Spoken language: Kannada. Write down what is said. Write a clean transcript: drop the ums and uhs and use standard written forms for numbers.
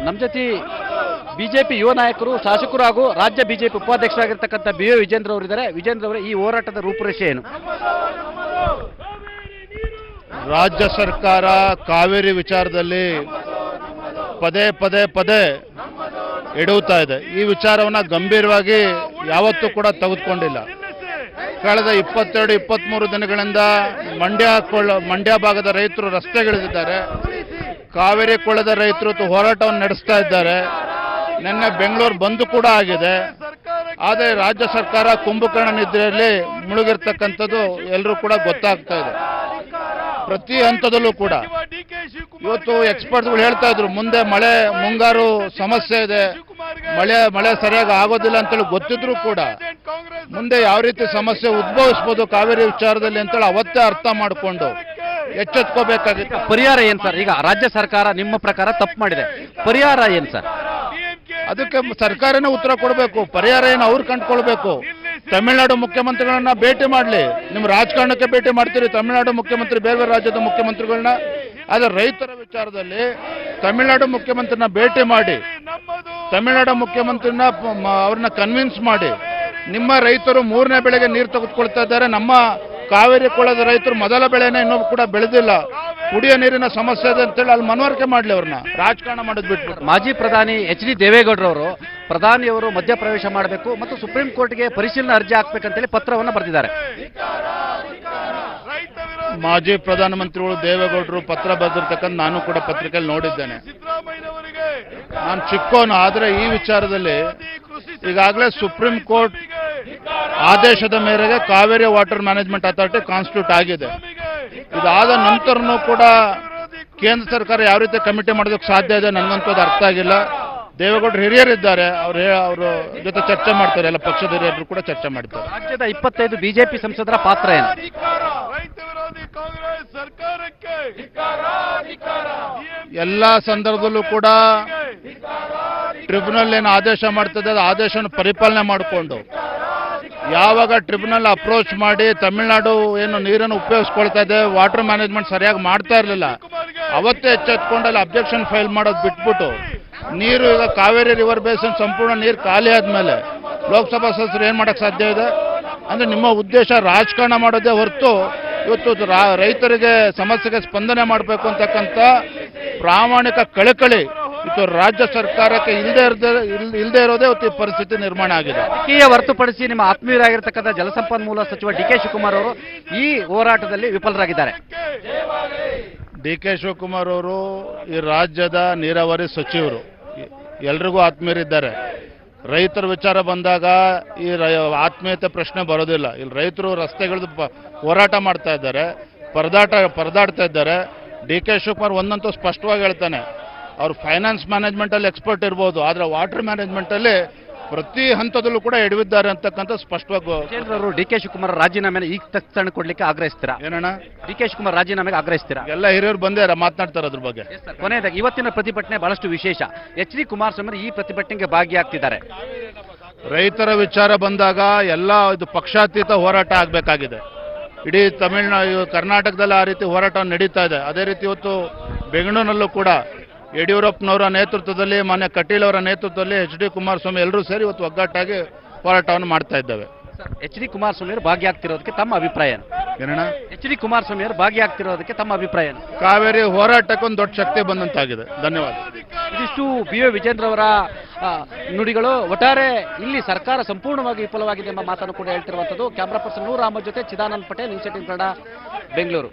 ನಮ್ಮ ಜೊತೆ ಬಿಜೆಪಿ ಯುವ ನಾಯಕರು, ಶಾಸಕರು ಹಾಗೂ ರಾಜ್ಯ ಬಿಜೆಪಿ ಉಪಾಧ್ಯಕ್ಷರಾಗಿರ್ತಕ್ಕಂಥ BY ವಿಜೇಂದ್ರ ಅವರಿದ್ದಾರೆ. ವಿಜೇಂದ್ರ ಅವರೇ, ಈ ಹೋರಾಟದ ರೂಪುರೇಷೆ ಏನು? ರಾಜ್ಯ ಸರ್ಕಾರ ಕಾವೇರಿ ವಿಚಾರದಲ್ಲಿ ಪದೇ ಪದೇ ಪದೇ ಎಡುತ್ತಾ ಇದೆ. ಈ ವಿಚಾರವನ್ನು ಗಂಭೀರವಾಗಿ ಯಾವತ್ತೂ ಕೂಡ ತೆಗೆದುಕೊಂಡಿಲ್ಲ. ಕಳೆದ 22-23 ದಿನಗಳಿಂದ ಮಂಡ್ಯ ಭಾಗದ ರೈತರು ರಸ್ತೆಗಿಳಿದಿದ್ದಾರೆ. ಕಾವೇರಿ ಕೊಳ್ಳದ ರೈತರು ಹೋರಾಟವನ್ನು ನಡೆಸ್ತಾ ಇದ್ದಾರೆ. ನಿನ್ನೆ ಬೆಂಗಳೂರು ಬಂದ್ ಕೂಡ ಆಗಿದೆ. ಆದರೆ ರಾಜ್ಯ ಸರ್ಕಾರ ಕುಂಭಕರ್ಣ ನಿದ್ರೆಯಲ್ಲಿ ಮುಳುಗಿರ್ತಕ್ಕಂಥದ್ದು ಎಲ್ಲರೂ ಕೂಡ ಗೊತ್ತಾಗ್ತಾ ಇದೆ. ಪ್ರತಿ ಹಂತದಲ್ಲೂ ಕೂಡ ಇವತ್ತು ಎಕ್ಸ್ಪರ್ಟ್ಗಳು ಹೇಳ್ತಾ ಇದ್ರು, ಮುಂದೆ ಮುಂಗಾರು ಸಮಸ್ಯೆ ಇದೆ, ಮಳೆ ಸರಿಯಾಗಿ ಆಗೋದಿಲ್ಲ ಅಂತೇಳಿ ಗೊತ್ತಿದ್ರು ಕೂಡ ಮುಂದೆ ಯಾವ ರೀತಿ ಸಮಸ್ಯೆ ಉದ್ಭವಿಸ್ಬೋದು ಕಾವೇರಿ ವಿಚಾರದಲ್ಲಿ ಅಂತೇಳಿ ಅವತ್ತೇ ಅರ್ಥ ಮಾಡಿಕೊಂಡು ಎಚ್ಚೆತ್ಕೋಬೇಕಾಗಿತ್ತು. ಪರಿಹಾರ ಏನು ಸರ್? ಈಗ ರಾಜ್ಯ ಸರ್ಕಾರ ನಿಮ್ಮ ಪ್ರಕಾರ ತಪ್ಪು ಮಾಡಿದೆ, ಪರಿಹಾರ ಏನು ಸರ್? ಅದಕ್ಕೆ ಸರ್ಕಾರನೇ ಉತ್ತರ ಕೊಡಬೇಕು. ಪರಿಹಾರ ಏನು ಅವ್ರು ಕಂಡುಕೊಳ್ಬೇಕು. ತಮಿಳುನಾಡು ಮುಖ್ಯಮಂತ್ರಿಗಳನ್ನ ಭೇಟಿ ಮಾಡಲಿ. ನಿಮ್ಮ ರಾಜಕಾರಣಕ್ಕೆ ಭೇಟಿ ಮಾಡ್ತೀರಿ ತಮಿಳುನಾಡು ಮುಖ್ಯಮಂತ್ರಿ, ಬೇರೆ ಬೇರೆ ರಾಜ್ಯದ ಮುಖ್ಯಮಂತ್ರಿಗಳನ್ನ. ಆದರೆ ರೈತರ ವಿಚಾರದಲ್ಲಿ ತಮಿಳುನಾಡು ಮುಖ್ಯಮಂತ್ರಿನ ಭೇಟಿ ಮಾಡಿ, ತಮಿಳುನಾಡು ಮುಖ್ಯಮಂತ್ರಿನ ಅವ್ರನ್ನ ಕನ್ವಿನ್ಸ್ ಮಾಡಿ, ನಿಮ್ಮ ರೈತರು 3ನೇ ಬೆಳೆಗೆ ನೀರು ತೆಗೆದುಕೊಳ್ತಾ ಇದ್ದಾರೆ, ನಮ್ಮ ಕಾವೇರಿ ಕೊಳ್ಳದ ರೈತರು ಮೊದಲ ಬೆಳೆನ ಇನ್ನೂ ಕೂಡ ಬೆಳೆದಿಲ್ಲ, ಕುಡಿಯೋ ನೀರಿನ ಸಮಸ್ಯೆ ಇದೆ ಅಂತೇಳಿ ಅಲ್ಲಿ ಮನವರಿಕೆ ಮಾಡಲಿ. ಅವ್ರನ್ನ ರಾಜಕಾರಣ ಮಾಡೋದು ಬಿಟ್ಟು. ಮಾಜಿ ಪ್ರಧಾನಿ HD ದೇವೇಗೌಡರವರು ಪ್ರಧಾನಿಯವರು ಮಧ್ಯಪ್ರವೇಶ ಮಾಡಬೇಕು ಮತ್ತು ಸುಪ್ರೀಂ ಕೋರ್ಟ್ಗೆ ಪರಿಶೀಲನಾ ಅರ್ಜಿ ಹಾಕಬೇಕಂತೇಳಿ ಪತ್ರವನ್ನು ಬರೆದಿದ್ದಾರೆ. ಮಾಜಿ ಪ್ರಧಾನಮಂತ್ರಿಗಳು ದೇವೇಗೌಡರು ಪತ್ರ ಬರೆದಿರ್ತಕ್ಕಂಥ ನಾನು ಕೂಡ ಪತ್ರಿಕೆಯಲ್ಲಿ ನೋಡಿದ್ದೇನೆ. ನಾನು ಚಿಕ್ಕೋನು, ಆದರೆ ಈ ವಿಚಾರದಲ್ಲಿ ಈಗಾಗಲೇ ಸುಪ್ರೀಂ ಕೋರ್ಟ್ ಆದೇಶದ ಮೇರೆಗೆ Kaveri water management authority constitute ಆಗಿದೆ. ಇದಾದ ನಂತರನೂ ಕೂಡ ಕೇಂದ್ರ ಸರ್ಕಾರ ಯಾವ ರೀತಿ ಕಮಿಟಿ ಮಾಡೋದಕ್ಕೆ ಸಾಧ್ಯ ಇದೆ ನನಗಂತೂ ಅದು ಅರ್ಥ ಆಗಿಲ್ಲ. ದೇವೇಗೌಡರು ಹಿರಿಯರಿದ್ದಾರೆ, ಅವ್ರ ಜೊತೆ ಚರ್ಚೆ ಮಾಡ್ತಾರೆ, ಎಲ್ಲ ಪಕ್ಷದ ಹಿರಿಯರು ಕೂಡ ಚರ್ಚೆ ಮಾಡ್ತಾರೆ. ರಾಜ್ಯದ 25 ಬಿಜೆಪಿ ಸಂಸದರ ಪಾತ್ರ ಏನು? ಎಲ್ಲ ಸಂದರ್ಭದಲ್ಲೂ ಕೂಡ ಟ್ರಿಬ್ಯುನಲ್ ಏನು ಆದೇಶ ಮಾಡ್ತದೆ ಅದು ಆದೇಶನ ಪರಿಪಾಲನೆ ಮಾಡಿಕೊಂಡು, ಯಾವಾಗ ಟ್ರಿಬ್ಯುನಲ್ ಅಪ್ರೋಚ್ ಮಾಡಿ ತಮಿಳುನಾಡು ಏನು ನೀರನ್ನು ಉಪಯೋಗಿಸ್ಕೊಳ್ತಾ ಇದೆ, ವಾಟರ್ ಮ್ಯಾನೇಜ್ಮೆಂಟ್ ಸರಿಯಾಗಿ ಮಾಡ್ತಾ ಇರಲಿಲ್ಲ, ಅವತ್ತೇ ಎಚ್ಚೆತ್ಕೊಂಡು ಅಲ್ಲಿ ಅಬ್ಜೆಕ್ಷನ್ ಫೈಲ್ ಮಾಡೋದು ಬಿಟ್ಬಿಟ್ಟು ನೀರು ಈಗ ಕಾವೇರಿ ರಿವರ್ ಬೇಸಿನ್ ಸಂಪೂರ್ಣ ನೀರು ಖಾಲಿ ಆದಮೇಲೆ ಲೋಕಸಭಾ ಸದಸ್ಯರು ಏನು ಮಾಡೋಕ್ಕೆ ಸಾಧ್ಯ ಇದೆ? ಅಂದರೆ ನಿಮ್ಮ ಉದ್ದೇಶ ರಾಜಕಾರಣ ಮಾಡೋದೇ ಹೊರತು ಇವತ್ತು ರೈತರಿಗೆ ಸಮಸ್ಯೆಗೆ ಸ್ಪಂದನೆ ಮಾಡಬೇಕು ಅಂತಕ್ಕಂಥ ಪ್ರಾಮಾಣಿಕ ಕಳಕಳಿ ಇವತ್ತು ರಾಜ್ಯ ಸರ್ಕಾರಕ್ಕೆ ಇಲ್ಲದೆ ಇರೋದೇ ಇವತ್ತು ಈ ಪರಿಸ್ಥಿತಿ ನಿರ್ಮಾಣ ಆಗಿದೆ. ರಾಜಕೀಯ ಹೊರತುಪಡಿಸಿ ನಿಮ್ಮ ಆತ್ಮೀಯರಾಗಿರ್ತಕ್ಕಂಥ ಜಲಸಂಪನ್ಮೂಲ ಸಚಿವ DK ಶಿವಕುಮಾರ್ ಅವರು ಈ ಹೋರಾಟದಲ್ಲಿ ವಿಫಲರಾಗಿದ್ದಾರೆ. DK ಶಿವಕುಮಾರ್ ಅವರು ಈ ರಾಜ್ಯದ ನೀರಾವರಿ ಸಚಿವರು, ಎಲ್ರಿಗೂ ಆತ್ಮೀಯರಿದ್ದಾರೆ. ರೈತರ ವಿಚಾರ ಬಂದಾಗ ಈ ಆತ್ಮೀಯತೆ ಪ್ರಶ್ನೆ ಬರೋದಿಲ್ಲ. ಇಲ್ಲಿ ರೈತರು ರಸ್ತೆಗಳದ್ದು ಹೋರಾಟ ಮಾಡ್ತಾ ಇದ್ದಾರೆ, ಪರದಾಡ್ತಾ ಇದ್ದಾರೆ. DK ಶಿವಕುಮಾರ್ ಒಂದಂತೂ ಸ್ಪಷ್ಟವಾಗಿ ಹೇಳ್ತಾನೆ, ಅವರು ಫೈನಾನ್ಸ್ ಮ್ಯಾನೇಜ್ಮೆಂಟಲ್ಲಿ ಎಕ್ಸ್ಪರ್ಟ್ ಇರ್ಬೋದು, ಆದರೆ ವಾಟರ್ ಮ್ಯಾನೇಜ್ಮೆಂಟಲ್ಲಿ ಪ್ರತಿ ಹಂತದಲ್ಲೂ ಕೂಡ ಎಡವಿದ್ದಾರೆ ಅಂತಕ್ಕಂಥ ಸ್ಪಷ್ಟವಾಗಿ. ಅವರು DK ಶಿವಕುಮಾರ್ ರಾಜೀನಾಮೆನ ಈಗ ತಕ್ಷಣ ಕೊಡ್ಲಿಕ್ಕೆ ಆಗ್ರಹಿಸ್ತೀರಾ? ಏನಣ್ಣ? DK ಶಿವಕುಮಾರ್ ರಾಜೀನಾಮೆಗೆ ಆಗ್ರಹಿಸ್ತೀರಾ? ಎಲ್ಲ ಹಿರಿಯರು ಬಂದೇ ಮಾತನಾಡ್ತಾರೆ ಅದ್ರ ಬಗ್ಗೆ. ಕೊನೆಯದಾಗಿ ಇವತ್ತಿನ ಪ್ರತಿಭಟನೆ ಬಹಳಷ್ಟು ವಿಶೇಷ. HD ಕುಮಾರಸ್ವಾಮಿ ಈ ಪ್ರತಿಭಟನೆಗೆ ಭಾಗಿಯಾಗ್ತಿದ್ದಾರೆ. ರೈತರ ವಿಚಾರ ಬಂದಾಗ ಎಲ್ಲ ಇದು ಪಕ್ಷಾತೀತ ಹೋರಾಟ ಆಗಬೇಕಾಗಿದೆ. ಇಡೀ ಕರ್ನಾಟಕದಲ್ಲಿ ಆ ರೀತಿ ಹೋರಾಟ ನಡೀತಾ ಇದೆ. ಅದೇ ರೀತಿ ಇವತ್ತು ಬೆಂಗಳೂರಿನಲ್ಲೂ ಕೂಡ ಯಡಿಯೂರಪ್ಪನವರ ನೇತೃತ್ವದಲ್ಲಿ, ಮಾನ್ಯ ಕಟೀಲ್ ಅವರ ನೇತೃತ್ವದಲ್ಲಿ HD ಕುಮಾರಸ್ವಾಮಿ ಎಲ್ಲರೂ ಸೇರಿ ಇವತ್ತು ಒಗ್ಗಟ್ಟಾಗಿ ಹೋರಾಟವನ್ನು ಮಾಡ್ತಾ ಇದ್ದೇವೆ. HD ಕುಮಾರಸ್ವಾಮಿ ಅವರು ಭಾಗಿಯಾಗ್ತಿರೋದಕ್ಕೆ ತಮ್ಮ ಅಭಿಪ್ರಾಯ ಏನಣ್ಣ? HD ಕುಮಾರಸ್ವಾಮಿ ಅವರು ಭಾಗಿಯಾಗ್ತಿರೋದಕ್ಕೆ ತಮ್ಮ ಅಭಿಪ್ರಾಯ? ಕಾವೇರಿ ಹೋರಾಟಕ್ಕೆ ಒಂದು ದೊಡ್ಡ ಶಕ್ತಿ ಬಂದಂತಾಗಿದೆ. ಧನ್ಯವಾದ. ಇದಿಷ್ಟು BY ವಿಜೇಂದ್ರ ಅವರ ನುಡಿಗಳು. ಒಟ್ಟಾರೆ ಇಲ್ಲಿ ಸರ್ಕಾರ ಸಂಪೂರ್ಣವಾಗಿ ವಿಫಲವಾಗಿದೆ ಎಂಬ ಮಾತನ್ನು ಕೂಡ ಹೇಳ್ತಿರುವಂಥದ್ದು. ಕ್ಯಾಮ್ರಾ ಪರ್ಸನ್ ನೂರ್ ಅಹಮದ್ ಜೊತೆ ಚಿದಾನಂದ್ ಪಟೇಲ್, ನ್ಯೂಸ್ 18 ಕನ್ನಡ, ಬೆಂಗಳೂರು.